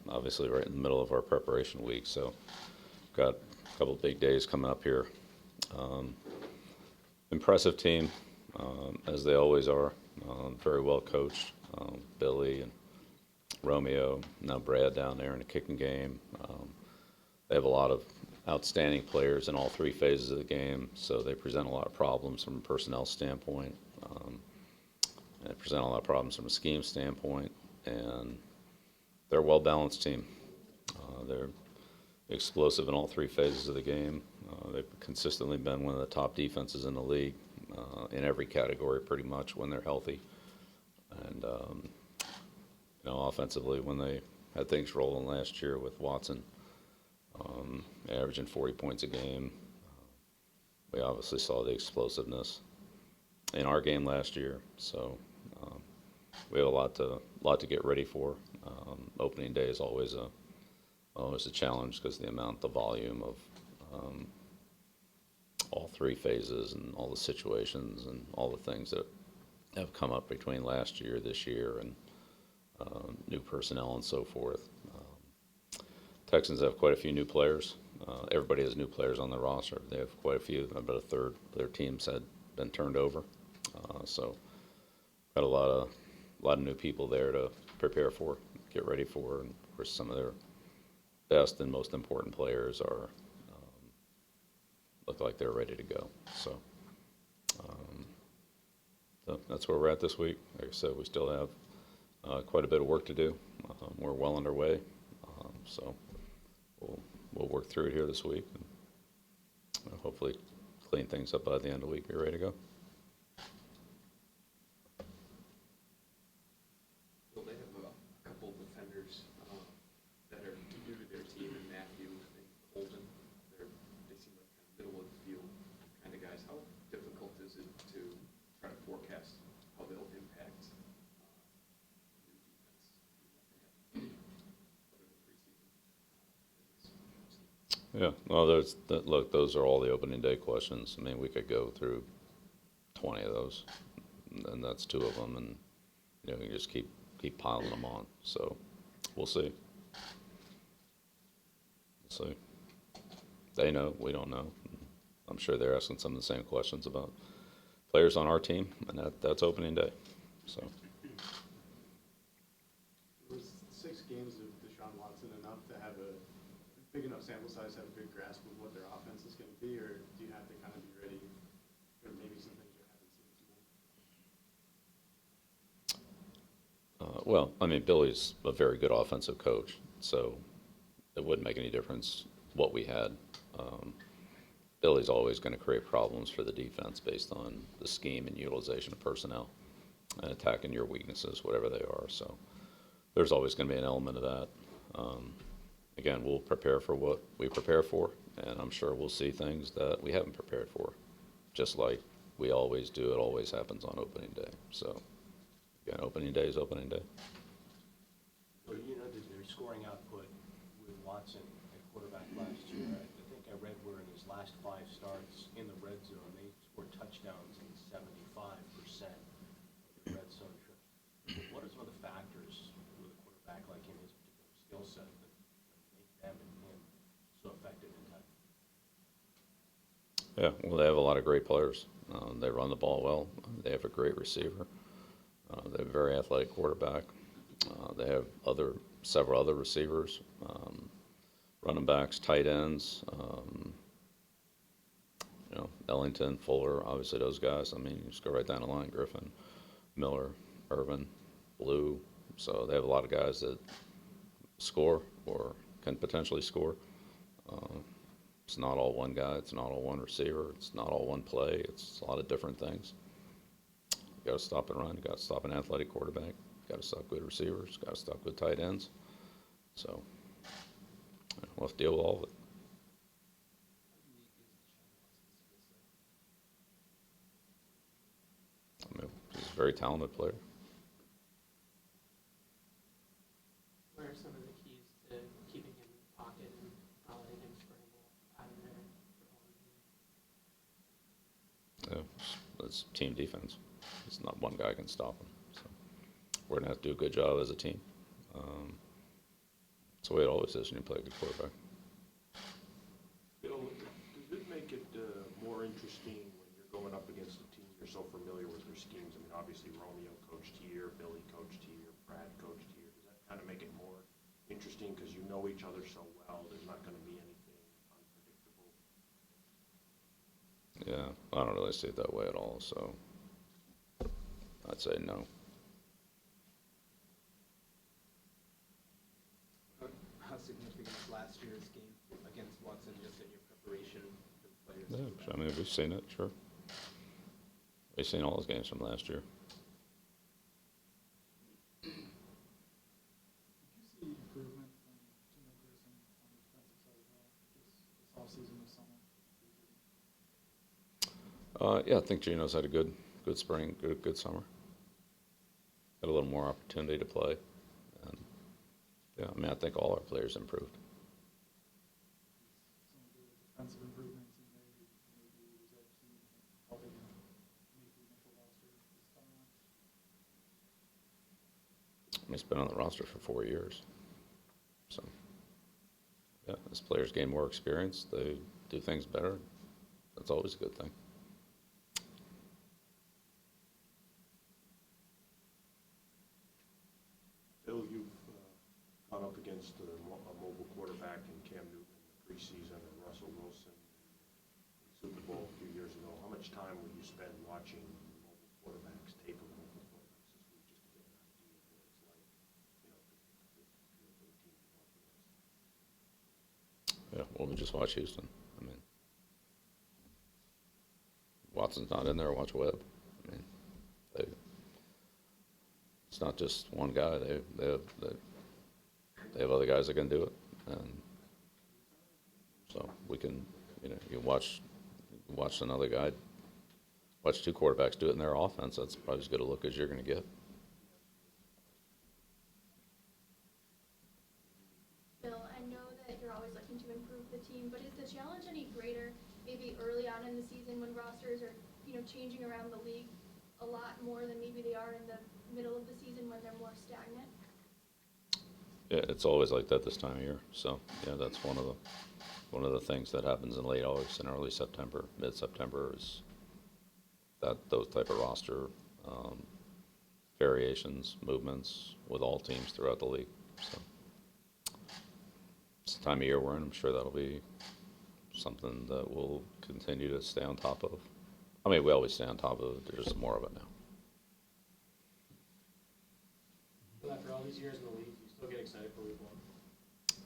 obviously right in the middle of our preparation week, so got a couple of big days coming up here. Um, Impressive team, as they always are. Very well coached. Billy and Romeo, now Brad down there in the kicking game. They have a lot of outstanding players in all three phases of the game, so they present a lot of problems from a personnel standpoint. And they present a lot of problems from a scheme standpoint, and they're a well-balanced team. They're explosive in all three phases of the game. They've consistently been one of the top defenses in the league in every category, pretty much, when they're healthy. And offensively, when they had things rolling last year with Watson, averaging 40 points a game, we obviously saw the explosiveness in our game last year. So we have a lot to get ready for. Opening day is always a challenge because the volume of all three phases and all the situations and all the things that have come up between last year, this year, and new personnel and so forth. Texans have quite a few new players. Everybody has new players on their roster. They have quite a few. About a third of their teams had been turned over. So got a lot of new people there to prepare for, get ready for, and of course some of their best and most important players are look like they're ready to go. Um, so that's where we're at this week. Like I said, we still have quite a bit of work to do. We're well underway, so we'll work through it here this week, and hopefully clean things up by the end of the week. Be ready to go. Well, they have a couple of defenders that are new to their team, and Matthew and Colton. They seem like kind of middle of the field kind of guys. How difficult is it to try to forecast how they'll impact new defense that they haven't put in the preseason? Yeah, well, look, those are all the opening day questions. I mean, we could go through 20 of those, and that's two of them, and you just keep piling them on. So we'll see. We'll see. They know, we don't know. I'm sure they're asking some of the same questions about players on our team, and that's opening day. So Was 6 games of Deshaun Watson enough to have a big enough sample size, have a good grasp of what their offense is going to be, or do you have to kind of be ready for maybe some things you haven't seen tonight? well, I mean, Billy's a very good offensive coach, so it wouldn't make any difference what we had. Um, Billy's always going to create problems for the defense based on the scheme and utilization of personnel and attacking your weaknesses, whatever they are. So there's always going to be an element of that. Um, Again, we'll prepare for what we prepare for, and I'm sure we'll see things that we haven't prepared for, just like we always do. It always happens on opening day. So again, opening day is opening day. So their scoring output with Watson at quarterback last year, I think I read where in his last 5 starts in the red zone, they scored touchdowns in 75% of the red zone trips. What are some of the factors with a quarterback like him, his particular skill set, that make them and him so effective in time? Yeah, well, they have a lot of great players. They run the ball well. They have a great receiver. They have a very athletic quarterback. They have several other receivers, running backs, tight ends. Ellington, Fuller, obviously those guys. I mean, you just go right down the line. Griffin, Miller, Irvin, Blue. So they have a lot of guys that score or can potentially score. It's not all one guy. It's not all one receiver. It's not all one play. It's a lot of different things. You got to stop and run. You got to stop an athletic quarterback. You got to stop good receivers. Got to stop good tight ends. So we'll have to deal with all of it. I mean, he's a very talented player. What are some of the keys to keeping him in the pocket and not letting him scramble out of there for long? Yeah, it's team defense. It's not one guy can stop him. So we're gonna have to do a good job as a team. That's the way it always is when you play a good quarterback. Bill, does it make it more interesting when you're going up against a team you're so familiar with their schemes? I mean, obviously Romeo coached here, Billy coached here, Brad coached here. Does that kind of make it more interesting because you know each other so well? There's not going to be anything unpredictable. Yeah, I don't really see it that way at all, so I'd say no. How significant is last year's game against Watson just in your preparation for the players? Yeah, I mean, we've seen it, sure. We've seen all those games from last year. Did you see improvement from Gino Grissom on the defensive side as well, this offseason, this summer? Yeah, I think Gino's had a good spring, good summer. Got a little more opportunity to play, and yeah, I mean, I think all our players improved. Some of the defensive improvements he made, maybe was that key in helping him make the initial roster this time around? I mean, he's been on the roster for 4 years, so yeah, as players gain more experience, they do things better. That's always a good thing. Bill, you've gone up against a mobile quarterback in Cam Newton in the preseason and Russell Wilson in the Super Bowl a few years ago. How much time will you spend watching mobile quarterbacks, tape of mobile quarterbacks this week, just to get an idea of what it's like, for the team you're up against? Yeah, well, we just watch Houston. I mean, Watson's not in there. Watch Webb. I mean, it's not just one guy. They have other guys that can do it, and so we can, you watch another guy, watch two quarterbacks do it in their offense. That's probably as good a look as you're going to get. Bill, I know that you're always looking to improve the team, but is the challenge any greater maybe early on in the season when rosters are, changing around the league a lot more than maybe they are in the middle of the season when they're more stagnant? Yeah, it's always like that this time of year. So yeah, that's one of the things that happens in late August and early September, mid-September, is that those type of roster variations, movements with all teams throughout the league. So it's the time of year we're in. I'm sure that'll be something that we'll continue to stay on top of. I mean, we always stay on top of it. There's just more of it now. Well, after all these years in the league, you still get excited for week one?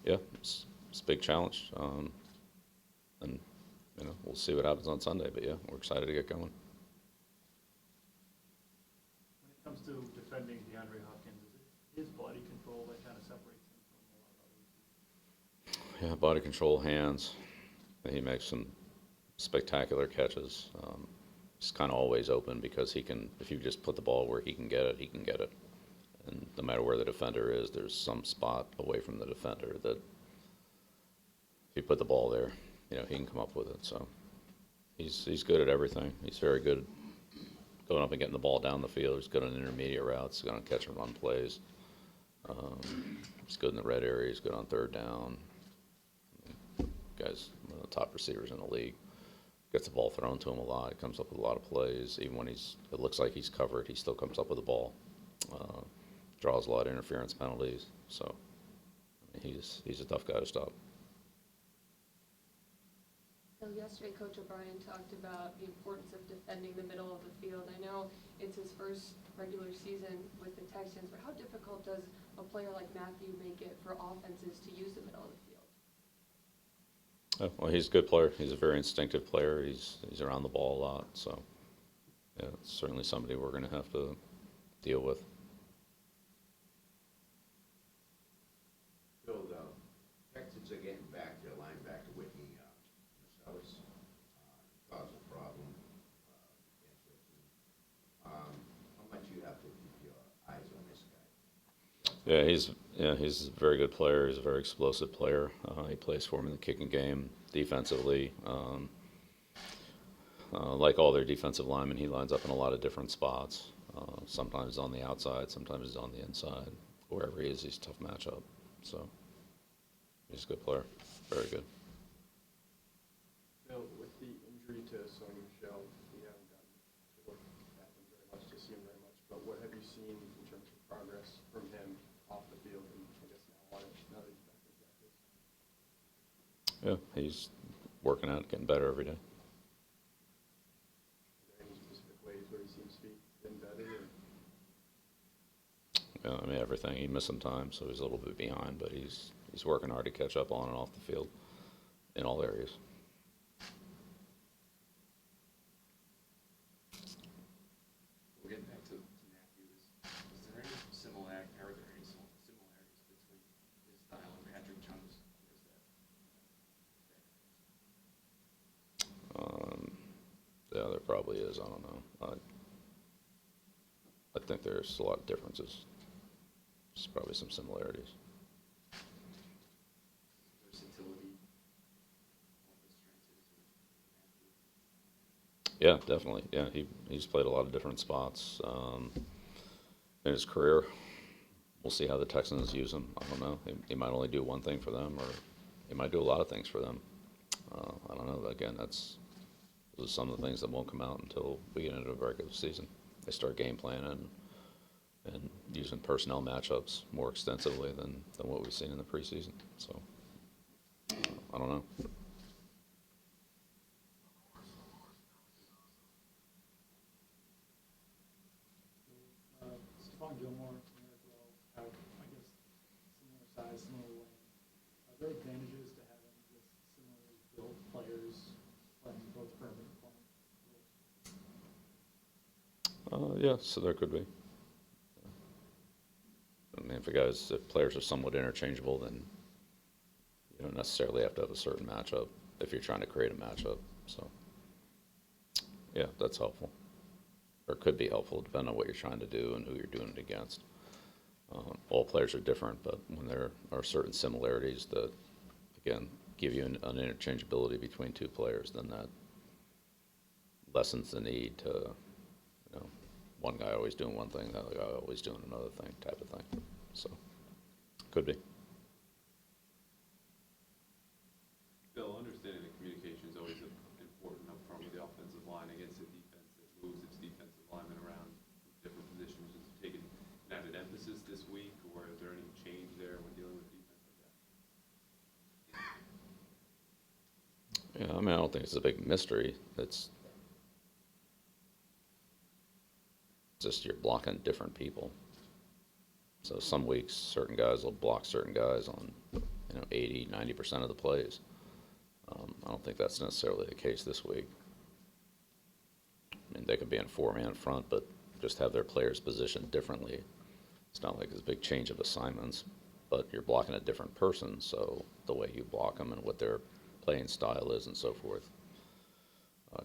Yeah, it's a big challenge. And, we'll see what happens on Sunday. But, yeah, we're excited to get going. When it comes to defending DeAndre Hopkins, is it his body control that kind of separates him from a lot of others? Yeah, body control, hands. He makes some spectacular catches. He's kind of always open because he can, if you just put the ball where he can get it, he can get it. And no matter where the defender is, there's some spot away from the defender that if you put the ball there, he can come up with it. So he's good at everything. He's very good going up and getting the ball down the field. He's good on intermediate routes. He's good on catch and run plays. He's good in the red area. He's good on third down. Guy's one of the top receivers in the league. Gets the ball thrown to him a lot. He comes up with a lot of plays. Even when it looks like he's covered, he still comes up with the ball. Draws a lot of interference penalties. So he's a tough guy to stop. So yesterday, Coach O'Brien talked about the importance of defending the middle of the field. I know it's his first regular season with the Texans, but how difficult does a player like Matthew make it for offenses to use the middle of the field? Well, he's a good player. He's a very instinctive player. He's around the ball a lot. So, yeah, it's certainly somebody we're going to have to deal with. Bill, the Texans are getting back their linebacker Whitney Marcellus. Caused a problem against their team. How much you have to keep your eyes on this guy? He's a very good player. He's a very explosive player. He plays for him in the kicking game, defensively. Like all their defensive linemen, he lines up in a lot of different spots. Sometimes on the outside, sometimes he's on the inside. Wherever he is, he's a tough matchup. So He's a good player, very good. Bill, with the injury to Sony Michel, we haven't gotten to look at him very much, to see him very much, but what have you seen in terms of progress from him off the field, and I guess now on it, now that he's back in practice? Yeah, he's working out, getting better every day. Are there any specific ways where he seems to be getting better, or? Yeah, I mean, everything. He missed some time, so he's a little bit behind, but he's working hard to catch up on and off the field in all areas. We'll get back to Matthew. Is there any are there any similarities between his style and Patrick Chung's? Yeah, there probably is. I don't know. I think there's a lot of differences. There's probably some similarities. Versatility, what the strength is with Matthew. Yeah, definitely. Yeah, he's played a lot of different spots in his career. We'll see how the Texans use him. I don't know. He might only do one thing for them, or he might do a lot of things for them. I don't know. Again, those are some of the things that won't come out until we get into a regular season. They start game planning and using personnel matchups more extensively than what we've seen in the preseason. So, I don't know. Stephon Gilmore and Eric Wells have, I guess, similar size, similar length. Are there advantages to having just similarly built players playing both perimeter corner? Yeah, so there could be. I mean, if players are somewhat interchangeable, then you don't necessarily have to have a certain matchup if you're trying to create a matchup. So, yeah, that's helpful. Or could be helpful, depending on what you're trying to do and who you're doing it against. All players are different, but when there are certain similarities that, again, give you an interchangeability between two players, then that lessens the need to, one guy always doing one thing, the other guy always doing another thing, type of thing. So, could be. Bill, understanding that communication is always important up front with the offensive line against a defense that moves its defensive linemen around different positions. Is it taking an added emphasis this week, or is there any change there when dealing with defense like that? Yeah, I mean, I don't think it's a big mystery. It's just you're blocking different people. So some weeks, certain guys will block certain guys on, 80, 90% of the plays. I don't think that's necessarily the case this week. I mean, they could be in four-man front, but just have their players positioned differently. It's not like it's a big change of assignments, but you're blocking a different person, so the way you block them and what their playing style is and so forth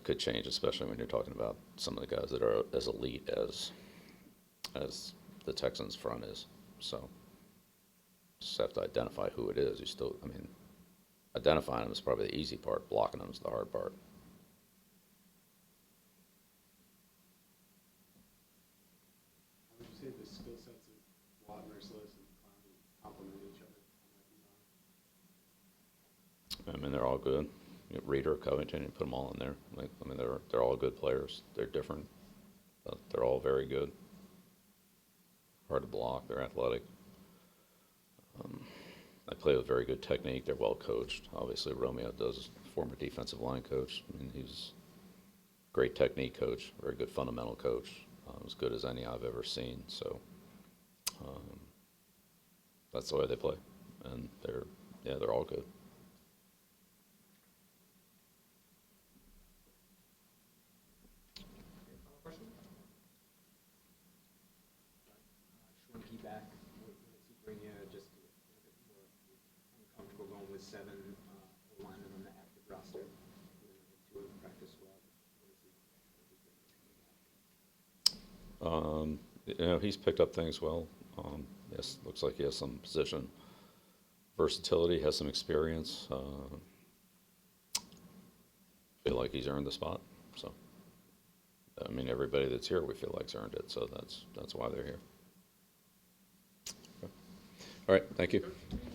could change, especially when you're talking about some of the guys that are as elite as the Texans front is. So just have to identify who it is. Identifying them is probably the easy part. Blocking them is the hard part. How would you say the skill sets of Watt, Merciless, and Clowney complement each other on that D-line? They're all good. Reader, Covington, you put them all in there. They're all good players. They're different, but they're all very good. Hard to block. They're athletic. They play with very good technique. They're well coached. Obviously, Romeo does. Former defensive line coach. He's a great technique coach. Very good fundamental coach. As good as any I've ever seen. So that's the way they play, and they're all good. Back, what does he bring you? Just a bit more uncomfortable going with 7 linemen on the active roster. Two of them practice well. What does he He's picked up things well. Yes, looks like he has some position versatility, has some experience. Feel like he's earned the spot. So, everybody that's here, we feel like's earned it. So that's why they're here. All right, thank you.